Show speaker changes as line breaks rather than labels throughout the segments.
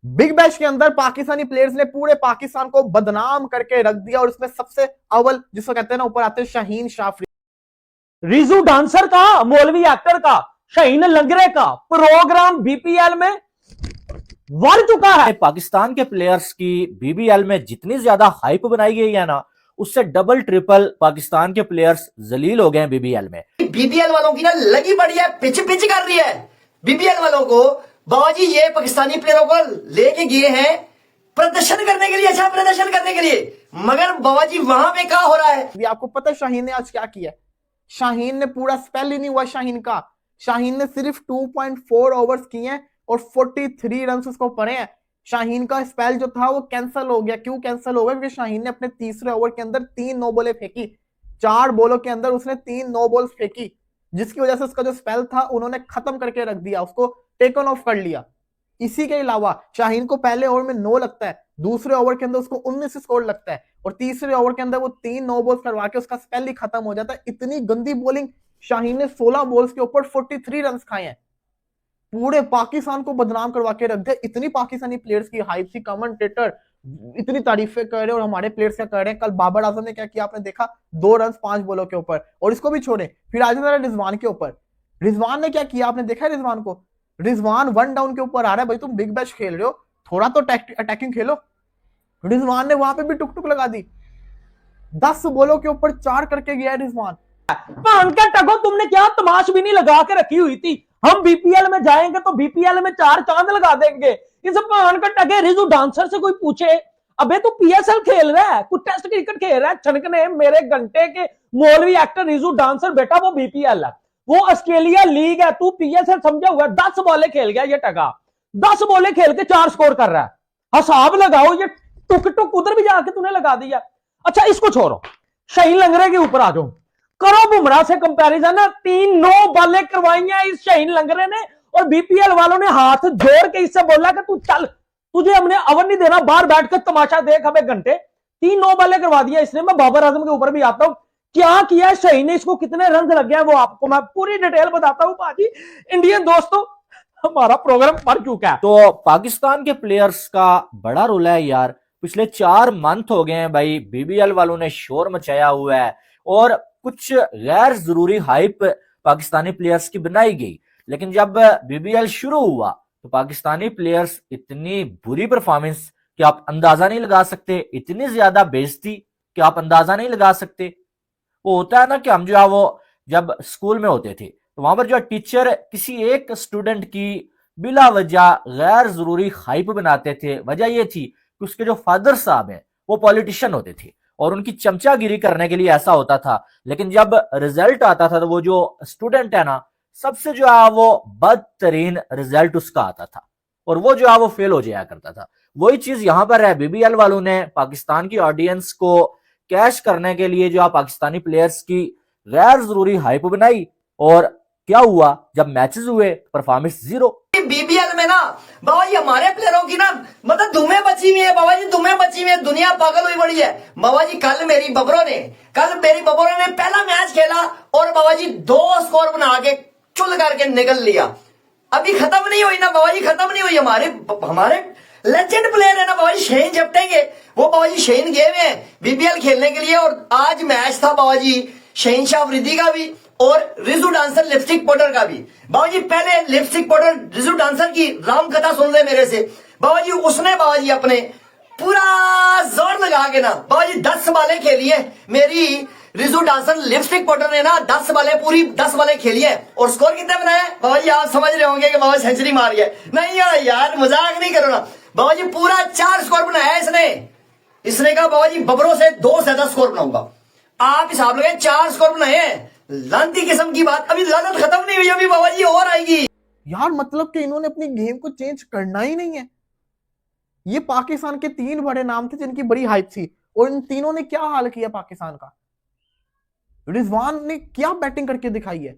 Big bash के अंदर Pakistani players ने पूरे पाकिस्तान को बदनाम करके रख दिया और उसमें सबसे अव्वल जिसको कहते हैं ना ऊपर आते हैं शाहीन शाफरी,
रिजू डांसर का, मौलवी एक्टर का, शाहीन लंगरे का प्रोग्राम बीपीएल में बढ़ चुका है।
पाकिस्तान के प्लेयर्स की बीबीएल में जितनी ज्यादा हाइप बनाई गई है ना, उससे डबल ट्रिपल पाकिस्तान के प्लेयर्स जलील हो गए हैं बीबीएल में।
बीबीएल वालों की ना लगी पड़ी है, पिच पिच कर रही है बीबीएल वालों को। बाबाजी ये पाकिस्तानी प्लेयरों को लेके गए हैं प्रदर्शन करने के लिए, अच्छा प्रदर्शन करने के लिए, मगर बाबाजी वहां पे क्या हो रहा है।
भी आपको पता है शाहीन ने आज क्या किया? शाहीन ने पूरा स्पेल ही नहीं हुआ शाहीन का, शाहीन ने सिर्फ 2.4 ओवर्स किए हैं और 43 रन उसको पड़े हैं। शाहीन का स्पेल जो था वो कैंसिल हो गया। क्यों कैंसिल हो गया? क्योंकि शाहीन ने अपने तीसरे ओवर के अंदर 3 नो बॉलें फेंकी, 4 बॉलों के अंदर उसने 3 नो बॉल्स फेंकी, जिसकी वजह से उसका जो स्पेल था उन्होंने खत्म करके रख दिया, उसको टेकन ऑफ कर लिया। इसी के अलावा शाहीन को पहले ओवर में 9 लगता है, दूसरे ओवर के अंदर उसको 19 स्कोर लगता है और तीसरे ओवर के अंदर वो 3 नो बॉल्स करवा के उसका स्पेल ही खत्म हो जाता है। इतनी गंदी बॉलिंग शाहीन ने 16 बॉल्स के ऊपर 43 रन खाए हैं, पूरे पाकिस्तान को बदनाम करवा के रख दिया। इतनी पाकिस्तानी प्लेयर्स की हाइप थी, कमेंटेटर इतनी तारीफें कर रहे हैं और हमारे प्लेयर्स क्या कर रहे हैं। कल बाबर आजम ने क्या किया आपने देखा? 2 रन 5 बॉलों के ऊपर। और इसको भी छोड़े, फिर आज रिजवान के ऊपर, रिजवान ने क्या किया आपने देखा? रिजवान को, रिजवान 1 डाउन के ऊपर आ रहा है, भाई तुम बिग बैश खेल रहे हो, थोड़ा तो अटैकिंग खेलो। रिजवान ने वहां पे भी टुक टुक लगा दी, 10 बॉलों के ऊपर 4 करके गया रिजवान।
उनका टगो तुमने क्या तमाश भी नहीं लगा के रखी हुई थी? हम बीपीएल में जाएंगे तो बीपीएल में 4 चांद लगा देंगे। इस पान का टगे रिजू डांसर से कोई पूछे, अबे तू पीएसएल खेल रहा है, कुछ टेस्ट क्रिकेट खेल रहा है, छनकने मेरे घंटे के मौलवी एक्टर रिजू डांसर बेटा वो बीपीएल है, वो ऑस्ट्रेलिया लीग है, तू पीएसएल समझा हुआ। 10 बॉले खेल गया ये टगा, 10 बॉले खेल के 4 स्कोर कर रहा है। हिसाब लगाओ, ये टुक टुक उधर भी जाके तूने लगा दिया। अच्छा इसको छोड़ो, शाहीन लंगरे के ऊपर आ जाओ, करो बुमराह से कंपैरिजन। 3 नो बॉलें करवाई हैं इस शाहीन लंगरे ने और बीपीएल वालों ने हाथ जोड़ के इससे बोला कि तू चल, तुझे हमने अवर नहीं देना, बाहर बैठकर तमाशा देख हमें घंटे। 3 नो बॉलें करवा दिया इसने। मैं बाबर आजम के ऊपर भी आता हूं, क्या किया शाहीन ने, इसको कितने रन लग गए वो आपको मैं पूरी डिटेल बताता हूं बाजी। इंडियन दोस्तों हमारा प्रोग्राम बढ़ चुका है।
तो पाकिस्तान के प्लेयर्स का बड़ा रोल है यार। पिछले 4 मंथ हो गए हैं भाई, बीबीएल वालों ने शोर मचाया हुआ है और कुछ गैर जरूरी हाइप पाकिस्तानी प्लेयर्स की बनाई गई। लेकिन जब बीबीएल शुरू हुआ तो पाकिस्तानी प्लेयर्स इतनी बुरी परफॉर्मेंस कि आप अंदाजा नहीं लगा सकते, इतनी ज्यादा बेइज्जती कि आप अंदाजा नहीं लगा सकते। वो होता है ना कि हम जो है वो जब स्कूल में होते थे तो वहां पर जो टीचर किसी एक स्टूडेंट की बिला वजह गैर जरूरी हाइप बनाते थे। वजह ये थी कि उसके जो फादर साहब हैं वो पॉलिटिशियन होते थे और उनकी चमचागिरी करने के लिए ऐसा होता था। लेकिन जब रिजल्ट आता था तो वो जो स्टूडेंट है ना, सबसे जो है वो बदतरीन रिजल्ट उसका आता था और वो जो है वो फेल हो जाया करता था। वही चीज यहां पर है, बीबीएल वालों ने पाकिस्तान की ऑडियंस को कैश करने के लिए जो है पाकिस्तानी प्लेयर्स की गैर जरूरी हाइप बनाई और क्या हुआ, जब मैचेस हुए परफॉर्मेंस 0।
बीबीएल में ना बाबा जी हमारे प्लेयरों की ना मतलब धुमें बची हुई है बाबा जी, धुमें बची हुई है, दुनिया पागल हुई पड़ी है बाबा जी। कल मेरी बबरों ने पहला मैच खेला और बाबा जी 2 स्कोर बना के चुल करके निकल लिया। अभी खत्म नहीं हुई ना बाबा जी, खत्म नहीं हुई। हमारे लेजेंड प्लेयर है ना बाबा जी, शेन झपटेंगे वो बाबा जी। शेन गए हुए हैं बीबीएल खेलने के लिए और आज मैच था बाबा जी शहीन शाह अफरीदी का भी और रिजू डांसर लिपस्टिक पाउडर का भी। बाबा जी पहले लिपस्टिक पाउडर रिजू डांसर की राम कथा सुन ले मेरे से बाबा जी। उसने बाबा जी अपने पूरा जोर लगा के ना बाबा जी 10 बालें खेली है। मेरी रिजू डांसर लिपस्टिक पाउडर ने ना 10 बालें पूरी 10 बालें खेली है और स्कोर कितना बनाया बाबा जी? आप समझ रहे होंगे कि बाबा सेंचुरी मार गया। नहीं यार मजाक नहीं करो ना बाबा जी, पूरा 4 स्कोर बनाया इसने कहा बाबा जी बबरों से 2 से ज्यादा स्कोर बनाऊंगा। आप हिसाब लगाए 4 स्कोर बनाए हैं। लानती किस्म की बात, अभी लानत खत्म नहीं हुई, अभी बाबा जी और आएगी
यार। मतलब कि इन्होंने अपनी गेम को चेंज करना ही नहीं है। ये पाकिस्तान के 3 बड़े नाम थे जिनकी बड़ी हाइप थी और इन तीनों ने क्या हाल किया पाकिस्तान का। रिजवान ने क्या बैटिंग करके दिखाई है,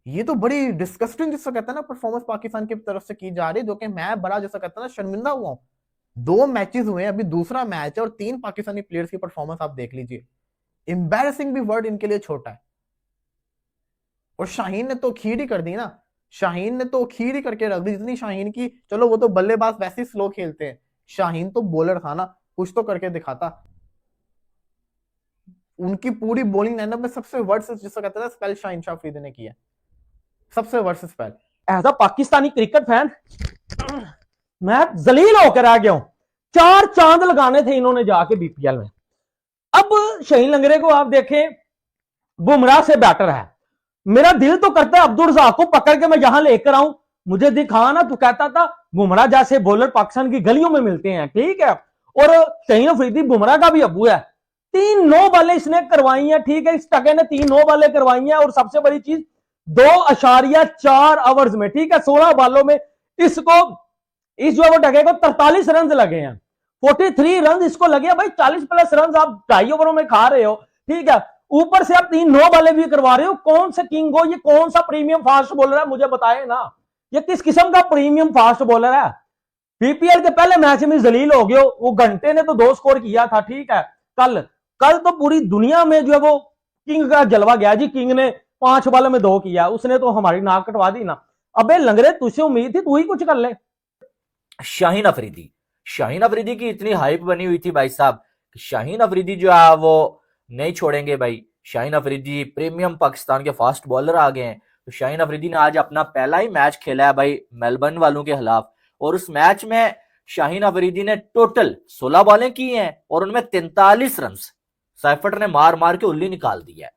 ये तो बड़ी डिस्कस्टिंग जिसको कहता है ना परफॉर्मेंस पाकिस्तान की तरफ से की जा रही है, जो कि मैं बड़ा जैसा कहता है ना शर्मिंदा हुआ हूं। 2 मैचेस हुए हैं, अभी दूसरा मैच है और 3 पाकिस्तानी प्लेयर्स की परफॉर्मेंस आप देख लीजिए। एम्बैरेसिंग भी वर्ड इनके लिए छोटा है। और शाहीन ने तो खीर ही कर दी ना। शाहीन ने तो खीर ही करके रख दी। जितनी शाहीन की, चलो वो तो बल्लेबाज वैसे ही स्लो खेलते हैं, शाहीन तो बॉलर था ना, कुछ तो करके दिखाता। उनकी पूरी बॉलिंग लाइनअप में सबसे वर्स्ट जिसको कहते हैं स्पेल शाहीन शाह अफरीदी ने किया, सबसे worst spell.
As a Pakistani cricket fan मैं जलील होकर आ गया हूं। 4 चांद लगाने थे इन्होंने जाके बीपीएल में। अब शहीन लंगरे को आप देखें, बुमराह से बैटर है। मेरा दिल तो करता है अब्दुल रज़ाक को पकड़ के मैं यहां लेकर आऊं, मुझे दिखा ना। तू कहता था बुमराह जैसे बॉलर पाकिस्तान की गलियों में मिलते हैं, ठीक है। और शहीन अफरीदी बुमराह का भी अबू है। 3 नो बॉलें इसने करवाई हैं, ठीक है। इस टके ने 3 नो बॉलें करवाई हैं। और सबसे बड़ी चीज 2.4 ओवर्स में, ठीक है, 16 बॉलों में इसको, इस जो वो टके को 43 रन लगे हैं। 43 रन इसको लगे। भाई 40+ रन आप 2.5 ओवरों में खा रहे हो, ठीक है। ऊपर से आप 3 नो बॉलें भी करवा रहे हो। कौन सा किंग हो, ये कौन सा प्रीमियम फास्ट बॉलर है, मुझे बताए ना। ये किस किस्म का प्रीमियम फास्ट बॉलर है। बीपीएल के पहले मैच में जलील हो गए। वो घंटे ने तो 2 स्कोर किया था, ठीक है। कल तो पूरी दुनिया में जो है वो किंग का जलवा गया जी। किंग ने 5 बॉलों में 2 किया, उसने तो हमारी नाक कटवा दी ना। अबे लंगरे, तुझसे उम्मीद थी तू ही कुछ कर ले।
शाहीन अफरीदी की इतनी हाइप बनी हुई थी भाई साहब, शाहीन अफरीदी जो है वो नहीं छोड़ेंगे भाई। शाहीन अफरीदी प्रीमियम पाकिस्तान के फास्ट बॉलर आ गए हैं। तो शाहीन अफरीदी ने आज अपना पहला ही मैच खेला है भाई मेलबर्न वालों के खिलाफ। और उस मैच में शाहीन अफरीदी ने टोटल 16 बॉलें की हैं और उनमें 43 रन सैफट ने मार मार के उल्ली निकाल दी है।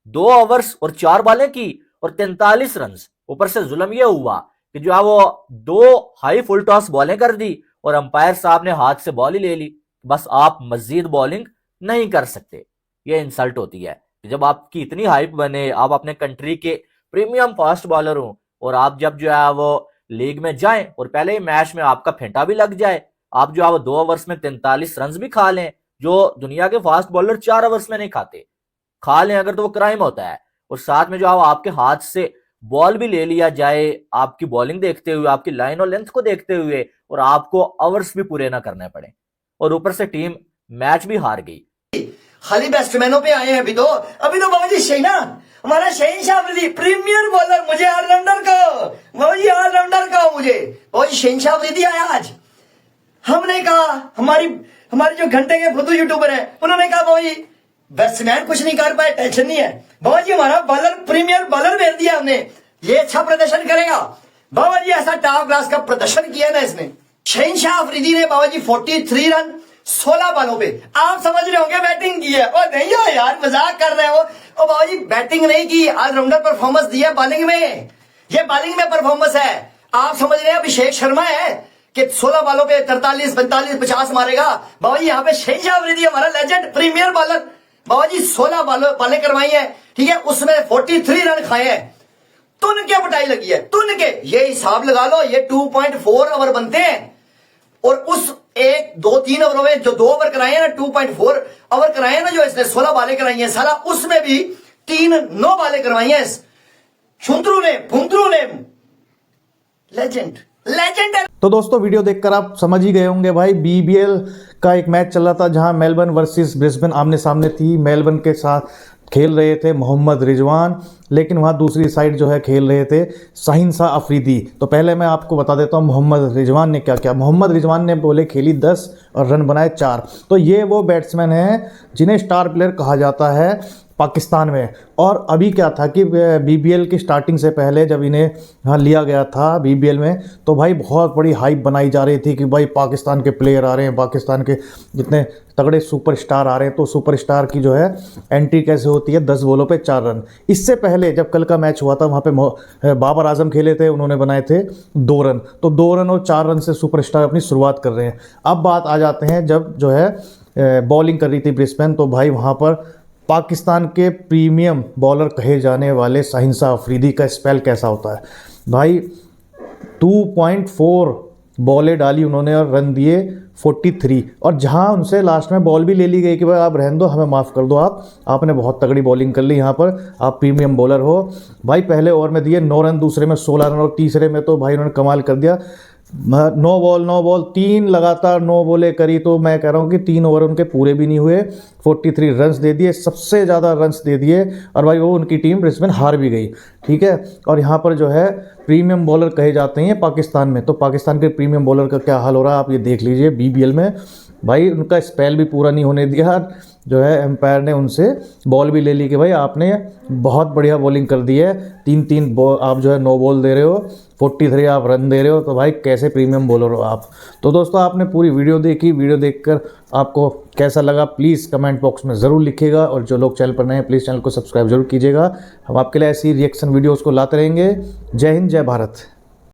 2 ओवर्स और 4 बॉलें की और 43 रन। ऊपर से जुल्म यह हुआ कि जो है वो 2 हाई फुल टॉस बॉलें कर दी और अंपायर साहब ने हाथ से बॉल ही ले ली। बस आप मजीद बॉलिंग नहीं कर सकते। ये इंसल्ट होती है जब आपकी इतनी हाइप बने, आप अपने कंट्री के प्रीमियम फास्ट बॉलर हो और आप जब जो है वो लीग में जाएं और पहले ही मैच में आपका फेंटा भी लग जाए, आप जो है वो 2 ओवर्स में 43 रन भी खा लें, जो दुनिया के फास्ट बॉलर 4 ओवर्स में नहीं खाते, खा लें अगर तो वो क्राइम होता है। और साथ में जो है आपके हाथ से बॉल भी ले लिया जाए आपकी बॉलिंग देखते हुए, आपकी लाइन और लेंथ को देखते हुए, और आपको ओवर्स भी पूरे ना करने पड़े, और ऊपर से टीम मैच भी हार गई।
खाली बैट्समैनों पे आए हैं अभी तो बाबा जी शहीना, हमारा शहीन शाह अफरीदी प्रीमियर बॉलर, मुझे ऑलराउंडर का, बाबा जी ऑलराउंडर का, मुझे बाबा जी शहीन शाह अफरीदी आया आज। हमने कहा, हमारी जो घंटे के फुदू यूट्यूबर है उन्होंने कहा बाबा जी बैट्समैन कुछ नहीं कर पाए, टेंशन नहीं है बाबा जी, हमारा बॉलर प्रीमियर बॉलर भेज दिया हमने, ये अच्छा प्रदर्शन करेगा। बाबा जी ऐसा टॉप क्लास का प्रदर्शन किया ना इसने। शहीन शाह अफरीदी ने बाबा जी 43 रन 16 बॉलों पे, आप समझ रहे होंगे बैटिंग की है। और नहीं हो यार, मजाक कर रहे हो। और बाबा जी बैटिंग नहीं की, ऑलराउंडर परफॉर्मेंस दिया बॉलिंग में। ये बॉलिंग में परफॉर्मेंस है। आप समझ रहे हैं अभिषेक शर्मा है कि 16 बॉलों पे 43, 45, 50 मारेगा। बाबा जी यहाँ पे शहीन शाह अफरीदी हमारा लेजेंड प्रीमियर बॉलर, बाबा जी 16 बॉलें करवाई है, ठीक है, उसमें 43 रन खाए हैं। तुन के बटाई लगी है, तुन के, ये हिसाब लगा लो, ये 2.4 ओवर बनते हैं। और उस 1, 2, 3 ओवरों में जो 2 ओवर कराए हैं ना, 2.4 ओवर कराए हैं ना, जो इसने 16 बॉलें कराई हैं साला, उसमें भी 3 9 बॉलें करवाई हैं इस छुंद्रू ने। लेजेंड है।
तो दोस्तों वीडियो देखकर आप समझ ही गए होंगे भाई, बीबीएल का एक मैच चल रहा था जहां मेलबर्न वर्सेस ब्रिस्बेन आमने सामने थी। मेलबर्न के साथ खेल रहे थे मोहम्मद रिजवान, लेकिन वहाँ दूसरी साइड जो है खेल रहे थे शाहीन शाह अफरीदी। तो पहले मैं आपको बता देता हूँ मोहम्मद रिजवान ने क्या किया। मोहम्मद रिजवान ने बॉलें खेली 10 और रन बनाए 4। तो ये वो बैट्समैन हैं जिन्हें स्टार प्लेयर कहा जाता है पाकिस्तान में। और अभी क्या था कि बीबीएल की स्टार्टिंग से पहले जब इन्हें यहाँ लिया गया था बीबीएल में, तो भाई बहुत बड़ी हाइप बनाई जा रही थी कि भाई पाकिस्तान के प्लेयर आ रहे हैं, पाकिस्तान के जितने तगड़े सुपरस्टार आ रहे हैं। तो सुपरस्टार की जो है एंट्री कैसे होती है, 10 बॉलों पे 4 रन। इससे पहले जब कल का मैच हुआ था वहाँ पे बाबर आजम खेले थे, उन्होंने बनाए थे 2 रन। तो 2 रन और 4 रन से सुपरस्टार अपनी शुरुआत कर रहे हैं। अब बात आ जाते हैं जब जो है बॉलिंग कर रही थी ब्रिस्बेन, तो भाई वहाँ पर पाकिस्तान के प्रीमियम बॉलर कहे जाने वाले शाहीन शाह अफरीदी का स्पेल कैसा होता है भाई। 2.4 बॉलें डाली उन्होंने और रन दिए 43। और जहां उनसे लास्ट में बॉल भी ले ली गई कि भाई आप रहने दो, हमें माफ़ कर दो, आपने बहुत तगड़ी बॉलिंग कर ली, यहाँ पर आप प्रीमियम बॉलर हो। भाई पहले ओवर में दिए 9 रन, दूसरे में 16 रन और तीसरे में तो भाई उन्होंने कमाल कर दिया, नो बॉल 3 लगातार नो बॉलें करी, तो मैं कह रहा हूँ कि 3 ओवर उनके पूरे भी नहीं हुए, 43 रन्स दे दिए, सबसे ज़्यादा रन्स दे दिए, और भाई वो उनकी टीम ब्रिस्बेन हार भी गई, ठीक है। और यहाँ पर जो है प्रीमियम बॉलर कहे जाते हैं पाकिस्तान में, तो पाकिस्तान के प्रीमियम बॉलर का क्या हाल हो रहा है आप ये देख लीजिए। BBL में भाई उनका स्पेल भी पूरा नहीं होने दिया, जो है एम्पायर ने उनसे बॉल भी ले ली कि भाई आपने बहुत बढ़िया बॉलिंग कर दी है, 3-3 बॉल आप जो है नो बॉल दे रहे हो, 43 आप रन दे रहे हो, तो भाई कैसे प्रीमियम बॉलर हो आप। तो दोस्तों आपने पूरी वीडियो देखी, वीडियो देखकर आपको कैसा लगा प्लीज़ कमेंट बॉक्स में ज़रूर लिखिएगा, और जो लोग चैनल पर नए हैं प्लीज़ चैनल को सब्सक्राइब जरूर कीजिएगा। हम आपके लिए ऐसी रिएक्शन वीडियोज़ को लाते रहेंगे। जय हिंद, जय भारत।